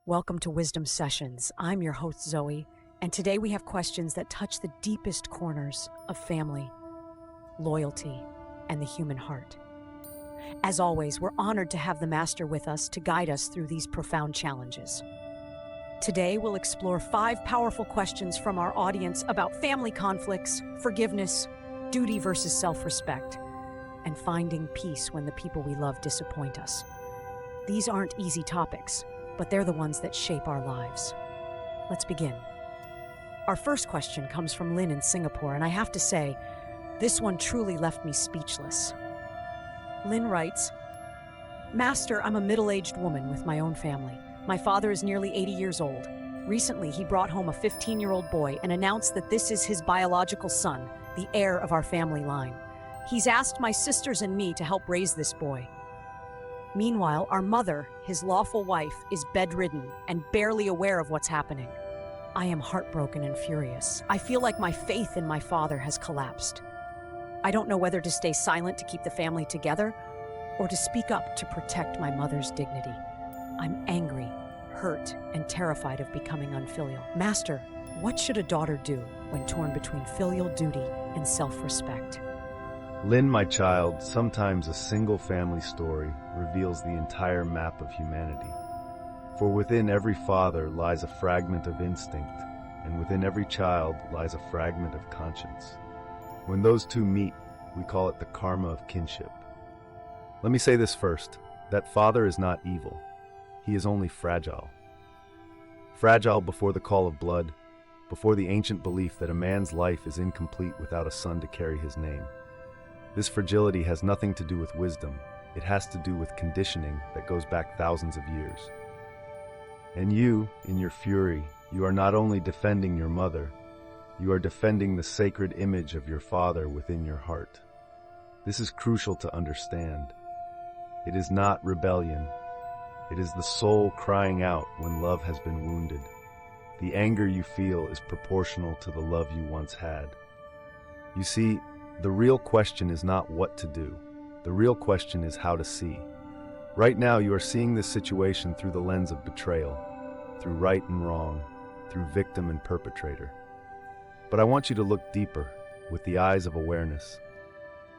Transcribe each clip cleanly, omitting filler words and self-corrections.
Welcome to Wisdom Sessions. I'm your host, Zoe, and today we have questions that touch the deepest corners of family, loyalty, and the human heart. As always, we're honored to have the Master with us to guide us through these profound challenges. Today, we'll explore 5 powerful questions from our audience about family conflicts, forgiveness, duty versus self-respect, and finding peace when the people we love disappoint us. These aren't easy topics, but they're the ones that shape our lives. Let's begin. Our first question comes from Lynn in Singapore, and I have to say, this one truly left me speechless. Lynn writes, Master, I'm a middle-aged woman with my own family. My father is nearly 80 years old. Recently, he brought home a 15-year-old boy and announced that this is his biological son, the heir of our family line. He's asked my sisters and me to help raise this boy. Meanwhile, our mother, his lawful wife, is bedridden and barely aware of what's happening. I am heartbroken and furious. I feel like my faith in my father has collapsed. I don't know whether to stay silent to keep the family together or to speak up to protect my mother's dignity. I'm angry, hurt, and terrified of becoming unfilial. Master, what should a daughter do when torn between filial duty and self-respect? Lynn, my child, sometimes a single family story reveals the entire map of humanity. For within every father lies a fragment of instinct, and within every child lies a fragment of conscience. When those two meet, we call it the karma of kinship. Let me say this first, that father is not evil. He is only fragile. Fragile before the call of blood, before the ancient belief that a man's life is incomplete without a son to carry his name. This fragility has nothing to do with wisdom. It has to do with conditioning that goes back thousands of years. And you, in your fury, you are not only defending your mother, you are defending the sacred image of your father within your heart. This is crucial to understand. It is not rebellion. It is the soul crying out when love has been wounded. The anger you feel is proportional to the love you once had. You see, the real question is not what to do. The real question is how to see. Right now, you are seeing this situation through the lens of betrayal, through right and wrong, through victim and perpetrator. But I want you to look deeper, with the eyes of awareness.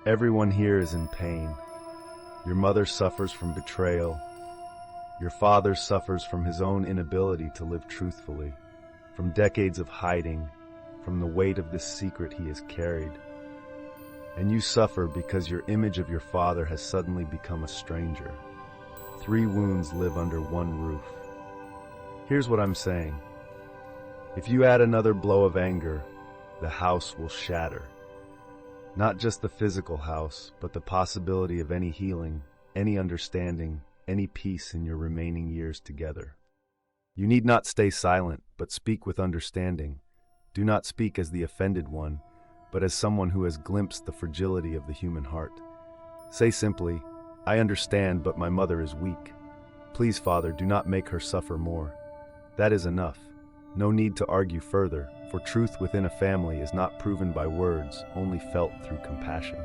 Everyone here is in pain. Your mother suffers from betrayal. Your father suffers from his own inability to live truthfully, from decades of hiding, from the weight of this secret he has carried. And you suffer because your image of your father has suddenly become a stranger. 3 wounds live under one roof. Here's what I'm saying. If you add another blow of anger, the house will shatter. Not just the physical house, but the possibility of any healing, any understanding, any peace in your remaining years together. You need not stay silent, but speak with understanding. Do not speak as the offended one, but as someone who has glimpsed the fragility of the human heart. Say simply, I understand, but my mother is weak. Please, Father, do not make her suffer more. That is enough. No need to argue further, for truth within a family is not proven by words, only felt through compassion.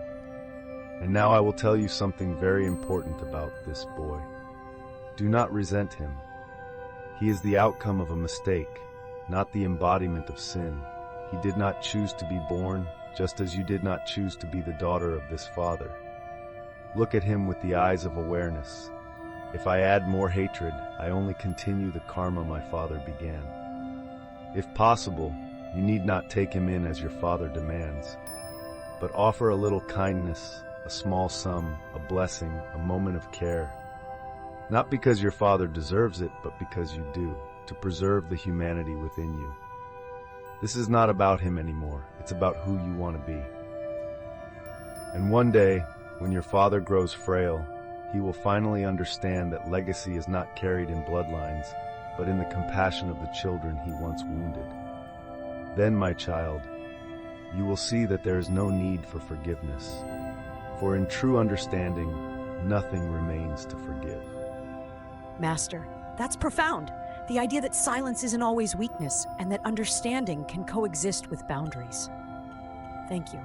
And now I will tell you something very important about this boy. Do not resent him. He is the outcome of a mistake, not the embodiment of sin. He did not choose to be born, just as you did not choose to be the daughter of this father. Look at him with the eyes of awareness. If I add more hatred, I only continue the karma my father began. If possible, you need not take him in as your father demands, but offer a little kindness, a small sum, a blessing, a moment of care. Not because your father deserves it, but because you do, to preserve the humanity within you. This is not about him anymore. It's about who you want to be. And one day, when your father grows frail, he will finally understand that legacy is not carried in bloodlines, but in the compassion of the children he once wounded. Then, my child, you will see that there is no need for forgiveness. For in true understanding, nothing remains to forgive. Master, that's profound. The idea that silence isn't always weakness and that understanding can coexist with boundaries. Thank you.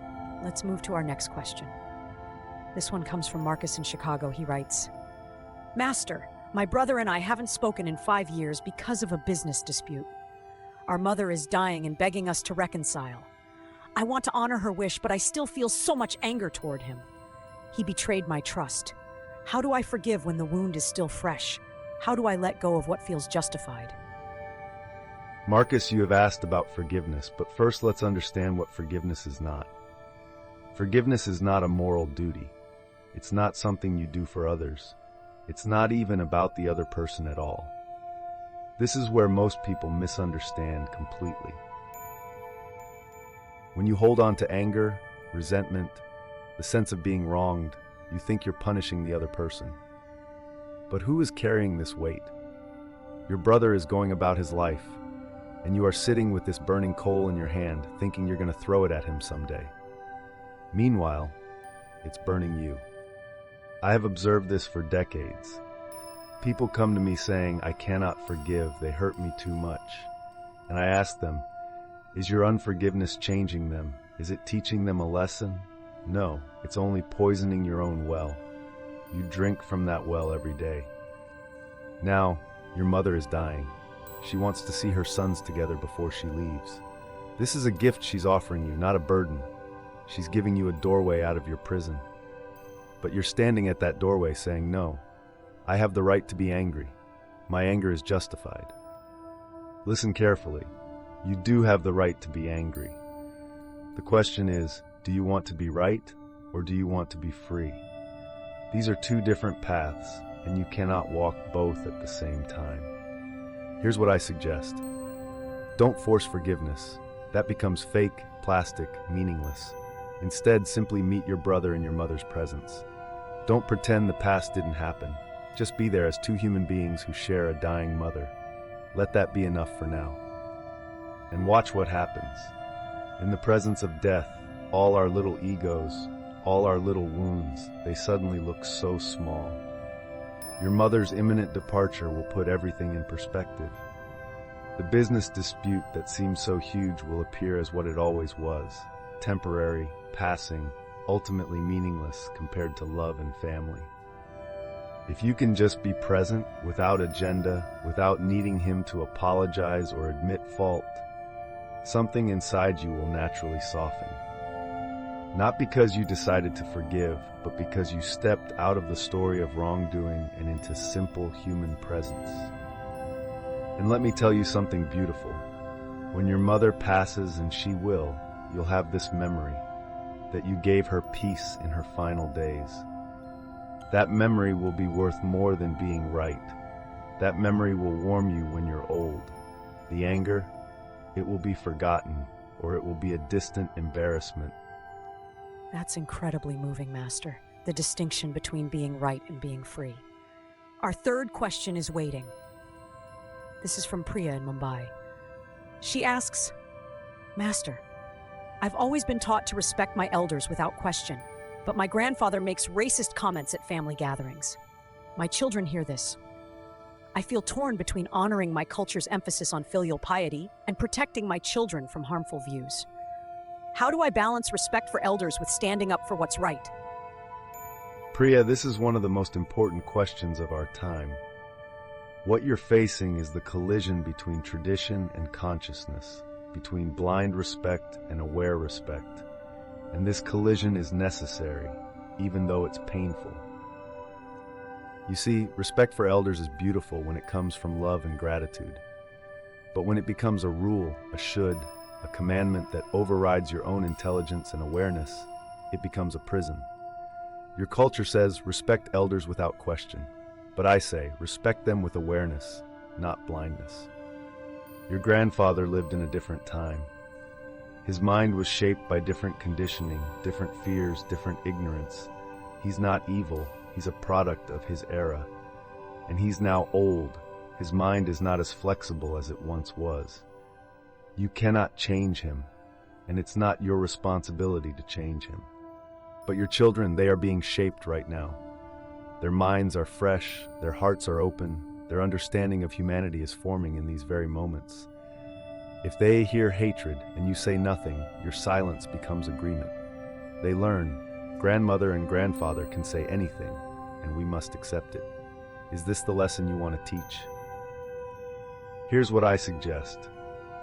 Let's move to our next question. This one comes from Marcus in Chicago. He writes, Master, My brother and I haven't spoken in 5 years because of a business dispute. Our mother is dying and begging us to reconcile. I want to honor her wish, but I still feel so much anger toward him. He betrayed my trust. How do I forgive when the wound is still fresh? How do I let go of what feels justified? Marcus, you have asked about forgiveness, but first let's understand what forgiveness is not. Forgiveness is not a moral duty. It's not something you do for others. It's not even about the other person at all. This is where most people misunderstand completely. When you hold on to anger, resentment, the sense of being wronged, you think you're punishing the other person. But who is carrying this weight? Your brother is going about his life, and you are sitting with this burning coal in your hand, thinking you're going to throw it at him someday. Meanwhile, it's burning you. I have observed this for decades. People come to me saying, "I cannot forgive, they hurt me too much." And I ask them, is your unforgiveness changing them? Is it teaching them a lesson? No, it's only poisoning your own well. You drink from that well every day. Now, your mother is dying. She wants to see her sons together before she leaves. This is a gift she's offering you, not a burden. She's giving you a doorway out of your prison. But you're standing at that doorway saying, "No, I have the right to be angry. My anger is justified." Listen carefully. You do have the right to be angry. The question is, do you want to be right or do you want to be free? These are two different paths, and you cannot walk both at the same time. Here's what I suggest. Don't force forgiveness. That becomes fake, plastic, meaningless. Instead, simply meet your brother in your mother's presence. Don't pretend the past didn't happen. Just be there as two human beings who share a dying mother. Let that be enough for now. And watch what happens. In the presence of death, all our little egos, all our little wounds, they suddenly look so small. Your mother's imminent departure will put everything in perspective. The business dispute that seemed so huge will appear as what it always was, temporary, passing, ultimately meaningless compared to love and family. If you can just be present, without agenda, without needing him to apologize or admit fault, something inside you will naturally soften. Not because you decided to forgive, but because you stepped out of the story of wrongdoing and into simple human presence. And let me tell you something beautiful. When your mother passes, and she will, you'll have this memory, that you gave her peace in her final days. That memory will be worth more than being right. That memory will warm you when you're old. The anger, it will be forgotten, or it will be a distant embarrassment. That's incredibly moving, Master. The distinction between being right and being free. Our third question is waiting. This is from Priya in Mumbai. She asks, "Master, I've always been taught to respect my elders without question, but my grandfather makes racist comments at family gatherings. My children hear this. I feel torn between honoring my culture's emphasis on filial piety and protecting my children from harmful views. How do I balance respect for elders with standing up for what's right?" Priya, this is one of the most important questions of our time. What you're facing is the collision between tradition and consciousness, between blind respect and aware respect. And this collision is necessary, even though it's painful. You see, respect for elders is beautiful when it comes from love and gratitude. But when it becomes a rule, a should, a commandment that overrides your own intelligence and awareness, it becomes a prison. Your culture says, respect elders without question. But I say, respect them with awareness, not blindness. Your grandfather lived in a different time. His mind was shaped by different conditioning, different fears, different ignorance. He's not evil. He's a product of his era. And he's now old. His mind is not as flexible as it once was. You cannot change him, and it's not your responsibility to change him. But your children, they are being shaped right now. Their minds are fresh, their hearts are open, their understanding of humanity is forming in these very moments. If they hear hatred and you say nothing, your silence becomes agreement. They learn, grandmother and grandfather can say anything, and we must accept it. Is this the lesson you want to teach? Here's what I suggest.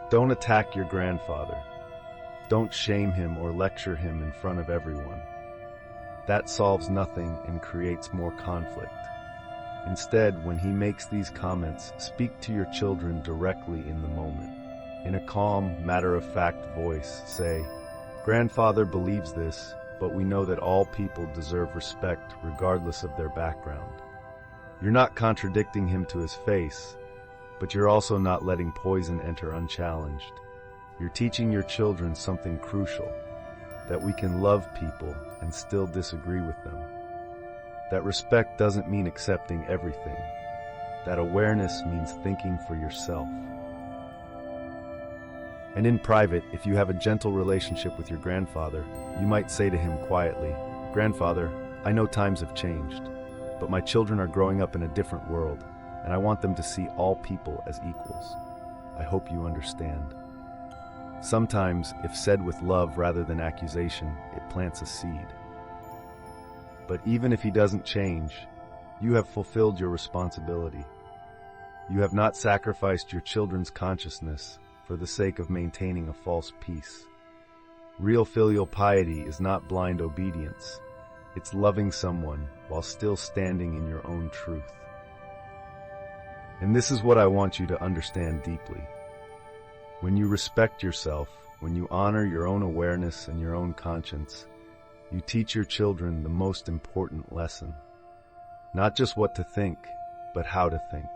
Don't attack your grandfather. Don't shame him or lecture him in front of everyone. That solves nothing and creates more conflict. Instead, when he makes these comments, speak to your children directly in the moment. In a calm, matter-of-fact voice, say, "Grandfather believes this, but we know that all people deserve respect regardless of their background." You're not contradicting him to his face, but you're also not letting poison enter unchallenged. You're teaching your children something crucial, that we can love people and still disagree with them. That respect doesn't mean accepting everything. That awareness means thinking for yourself. And in private, if you have a gentle relationship with your grandfather, you might say to him quietly, "Grandfather, I know times have changed, but my children are growing up in a different world, and I want them to see all people as equals. I hope you understand." Sometimes, if said with love rather than accusation, it plants a seed. But even if he doesn't change, you have fulfilled your responsibility. You have not sacrificed your children's consciousness for the sake of maintaining a false peace. Real filial piety is not blind obedience. It's loving someone while still standing in your own truth. And this is what I want you to understand deeply. When you respect yourself, when you honor your own awareness and your own conscience, you teach your children the most important lesson. Not just what to think, but how to think.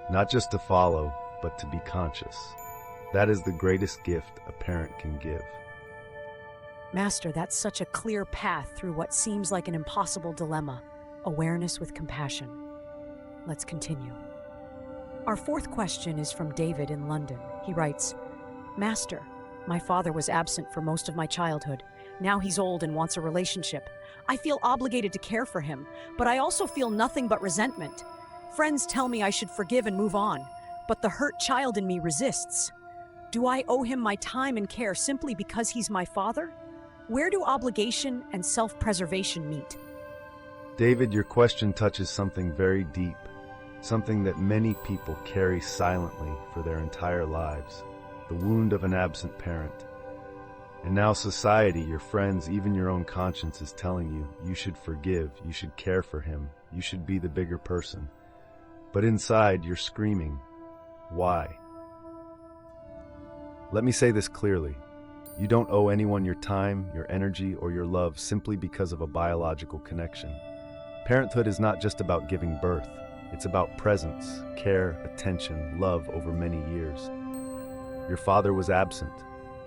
Not just to follow, but to be conscious. That is the greatest gift a parent can give. Master, that's such a clear path through what seems like an impossible dilemma. Awareness with compassion. Let's continue. Our fourth question is from David in London. He writes, "Master, my father was absent for most of my childhood. Now he's old and wants a relationship. I feel obligated to care for him, but I also feel nothing but resentment. Friends tell me I should forgive and move on, but the hurt child in me resists. Do I owe him my time and care simply because he's my father? Where do obligation and self-preservation meet?" David, your question touches something very deep, something that many people carry silently for their entire lives, the wound of an absent parent. And now society, your friends, even your own conscience is telling you, you should forgive, you should care for him, you should be the bigger person. But inside, you're screaming, why? Let me say this clearly. You don't owe anyone your time, your energy, or your love simply because of a biological connection. Parenthood is not just about giving birth. It's about presence, care, attention, love over many years. Your father was absent.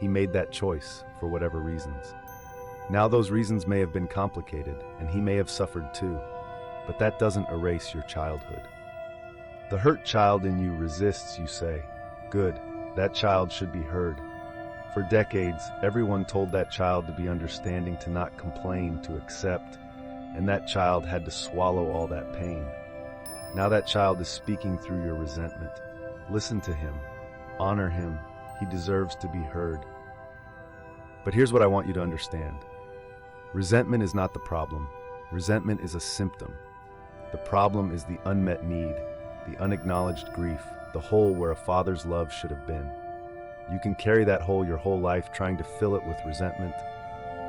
He made that choice for whatever reasons. Now those reasons may have been complicated, and he may have suffered too, but that doesn't erase your childhood. The hurt child in you resists, you say. Good, that child should be heard. For decades, everyone told that child to be understanding, to not complain, to accept, and that child had to swallow all that pain. Now that child is speaking through your resentment. Listen to him. Honor him. He deserves to be heard. But here's what I want you to understand. Resentment is not the problem. Resentment is a symptom. The problem is the unmet need, the unacknowledged grief, the hole where a father's love should have been. You can carry that hole your whole life trying to fill it with resentment,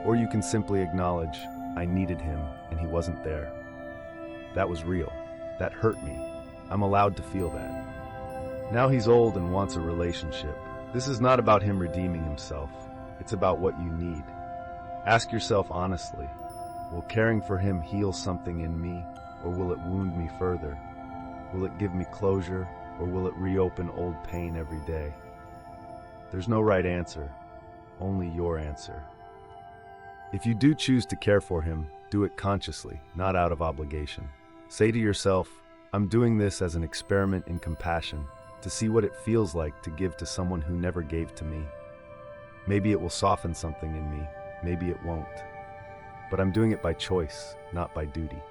or you can simply acknowledge, I needed him and he wasn't there. That was real. That hurt me. I'm allowed to feel that. Now he's old and wants a relationship. This is not about him redeeming himself. It's about what you need. Ask yourself honestly, will caring for him heal something in me, or will it wound me further? Will it give me closure, or will it reopen old pain every day? There's no right answer, only your answer. If you do choose to care for him, do it consciously, not out of obligation. Say to yourself, I'm doing this as an experiment in compassion, to see what it feels like to give to someone who never gave to me. Maybe it will soften something in me, maybe it won't. But I'm doing it by choice, not by duty.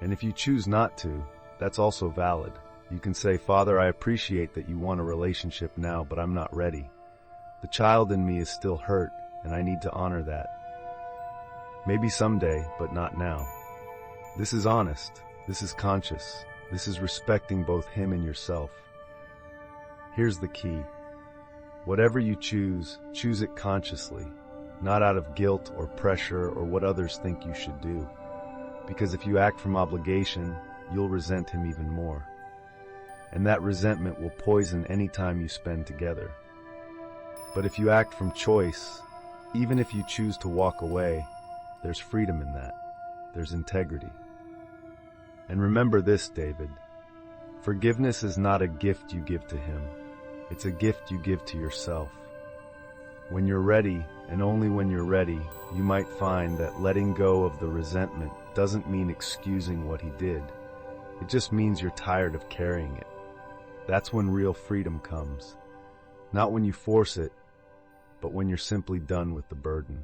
And if you choose not to, that's also valid. You can say, Father, I appreciate that you want a relationship now, but I'm not ready. The child in me is still hurt, and I need to honor that. Maybe someday, but not now. This is honest. This is conscious. This is respecting both him and yourself. Here's the key. Whatever you choose, choose it consciously, not out of guilt or pressure or what others think you should do. Because if you act from obligation, you'll resent him even more. And that resentment will poison any time you spend together. But if you act from choice, even if you choose to walk away, there's freedom in that. There's integrity. And remember this, David. Forgiveness is not a gift you give to him. It's a gift you give to yourself. When you're ready, and only when you're ready, you might find that letting go of the resentment doesn't mean excusing what he did. It just means you're tired of carrying it. That's when real freedom comes. Not when you force it, but when you're simply done with the burden.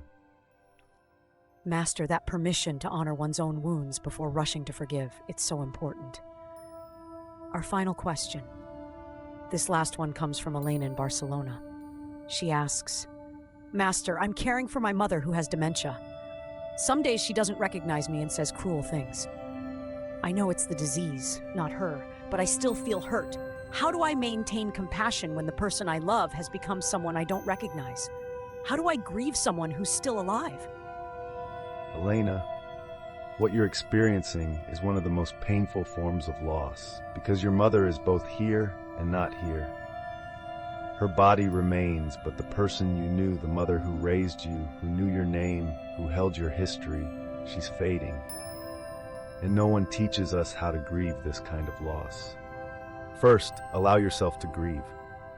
Master that permission to honor one's own wounds before rushing to forgive. It's so important. Our final question. This last one comes from Elena in Barcelona. She asks, Master, I'm caring for my mother who has dementia. Some days she doesn't recognize me and says cruel things. I know it's the disease, not her, but I still feel hurt. How do I maintain compassion when the person I love has become someone I don't recognize? How do I grieve someone who's still alive? Elena, what you're experiencing is one of the most painful forms of loss, because your mother is both here and not here. Her body remains, but the person you knew, the mother who raised you, who knew your name, who held your history, she's fading. And no one teaches us how to grieve this kind of loss. First, allow yourself to grieve.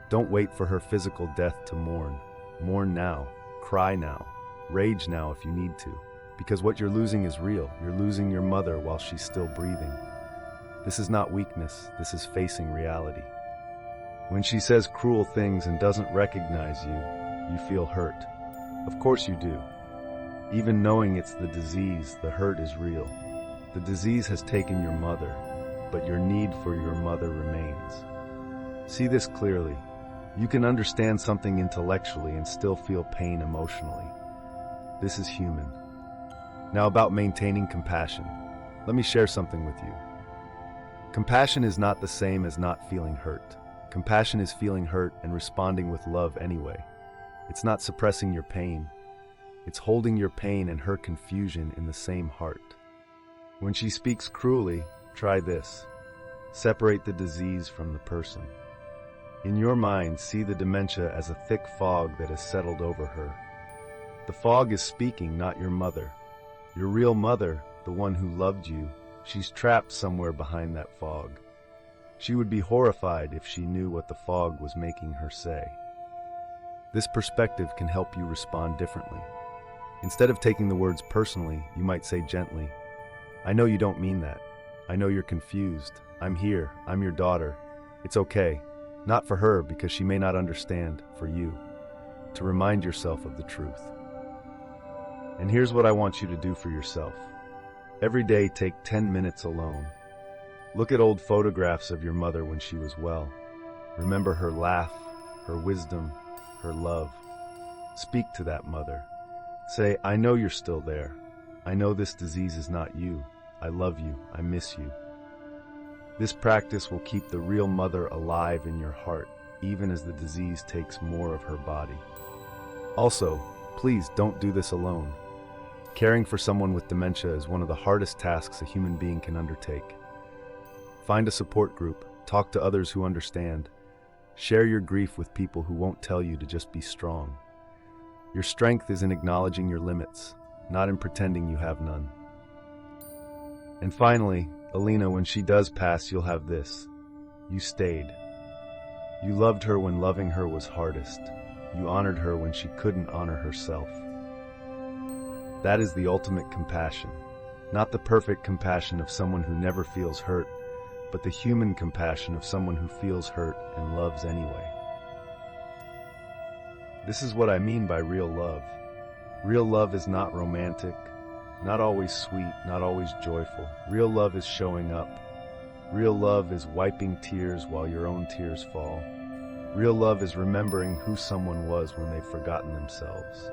Don't wait for her physical death to mourn. Mourn now, cry now, rage now if you need to. Because what you're losing is real. You're losing your mother while she's still breathing. This is not weakness, this is facing reality. When she says cruel things and doesn't recognize you, you feel hurt. Of course you do. Even knowing it's the disease, the hurt is real. The disease has taken your mother, but your need for your mother remains. See this clearly. You can understand something intellectually and still feel pain emotionally. This is human. Now about maintaining compassion. Let me share something with you. Compassion is not the same as not feeling hurt. Compassion is feeling hurt and responding with love anyway. It's not suppressing your pain. It's holding your pain and her confusion in the same heart. When she speaks cruelly, try this. Separate the disease from the person. In your mind, see the dementia as a thick fog that has settled over her. The fog is speaking, not your mother. Your real mother, the one who loved you, she's trapped somewhere behind that fog. She would be horrified if she knew what the fog was making her say. This perspective can help you respond differently. Instead of taking the words personally, you might say gently, I know you don't mean that. I know you're confused. I'm here. I'm your daughter. It's okay. Not for her, because she may not understand, for you. To remind yourself of the truth. And here's what I want you to do for yourself. Every day, take 10 minutes alone. Look at old photographs of your mother when she was well. Remember her laugh, her wisdom, her love. Speak to that mother. Say, I know you're still there. I know this disease is not you. I love you. I miss you. This practice will keep the real mother alive in your heart, even as the disease takes more of her body. Also, please don't do this alone. Caring for someone with dementia is one of the hardest tasks a human being can undertake. Find a support group, talk to others who understand. Share your grief with people who won't tell you to just be strong. Your strength is in acknowledging your limits, not in pretending you have none. And finally, Elena, when she does pass, you'll have this. You stayed. You loved her when loving her was hardest. You honored her when she couldn't honor herself. That is the ultimate compassion. Not the perfect compassion of someone who never feels hurt, but the human compassion of someone who feels hurt and loves anyway. This is what I mean by real love. Real love is not romantic, not always sweet, not always joyful. Real love is showing up. Real love is wiping tears while your own tears fall. Real love is remembering who someone was when they've forgotten themselves.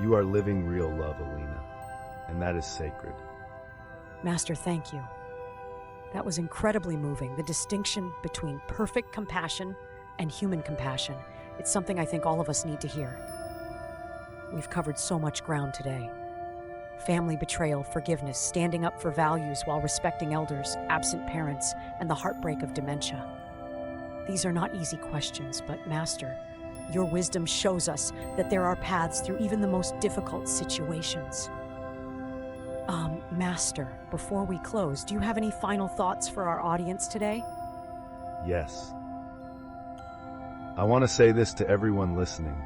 You are living real love, Elena, and that is sacred. Master, thank you. That was incredibly moving. The distinction between perfect compassion and human compassion. It's something I think all of us need to hear. We've covered so much ground today. Family betrayal, forgiveness, standing up for values while respecting elders, absent parents, and the heartbreak of dementia. These are not easy questions, but Master, your wisdom shows us that there are paths through even the most difficult situations. Master, before we close, do you have any final thoughts for our audience today? Yes. I want to say this to everyone listening.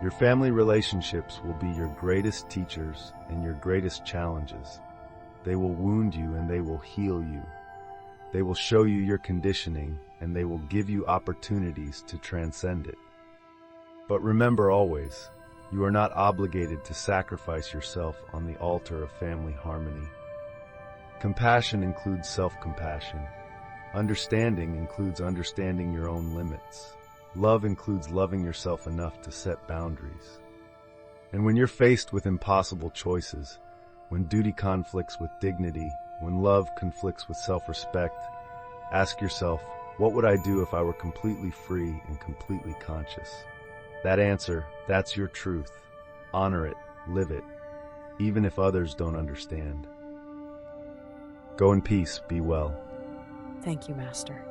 Your family relationships will be your greatest teachers and your greatest challenges. They will wound you and they will heal you. They will show you your conditioning and they will give you opportunities to transcend it. But remember always, you are not obligated to sacrifice yourself on the altar of family harmony. Compassion includes self-compassion. Understanding includes understanding your own limits. Love includes loving yourself enough to set boundaries. And when you're faced with impossible choices, when duty conflicts with dignity, when love conflicts with self-respect, ask yourself, what would I do if I were completely free and completely conscious? That answer, that's your truth. Honor it, live it, even if others don't understand. Go in peace, be well. Thank you, Master.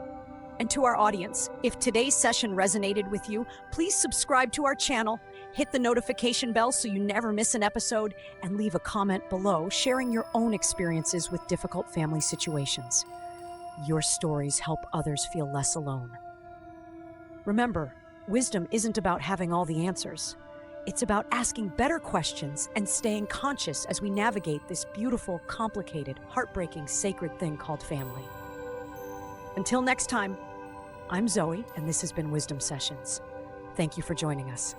And to our audience, if today's session resonated with you, please subscribe to our channel, hit the notification bell so you never miss an episode, and leave a comment below sharing your own experiences with difficult family situations. Your stories help others feel less alone. Remember, wisdom isn't about having all the answers. It's about asking better questions and staying conscious as we navigate this beautiful, complicated, heartbreaking, sacred thing called family. Until next time, I'm Zoe, and this has been Wisdom Sessions. Thank you for joining us.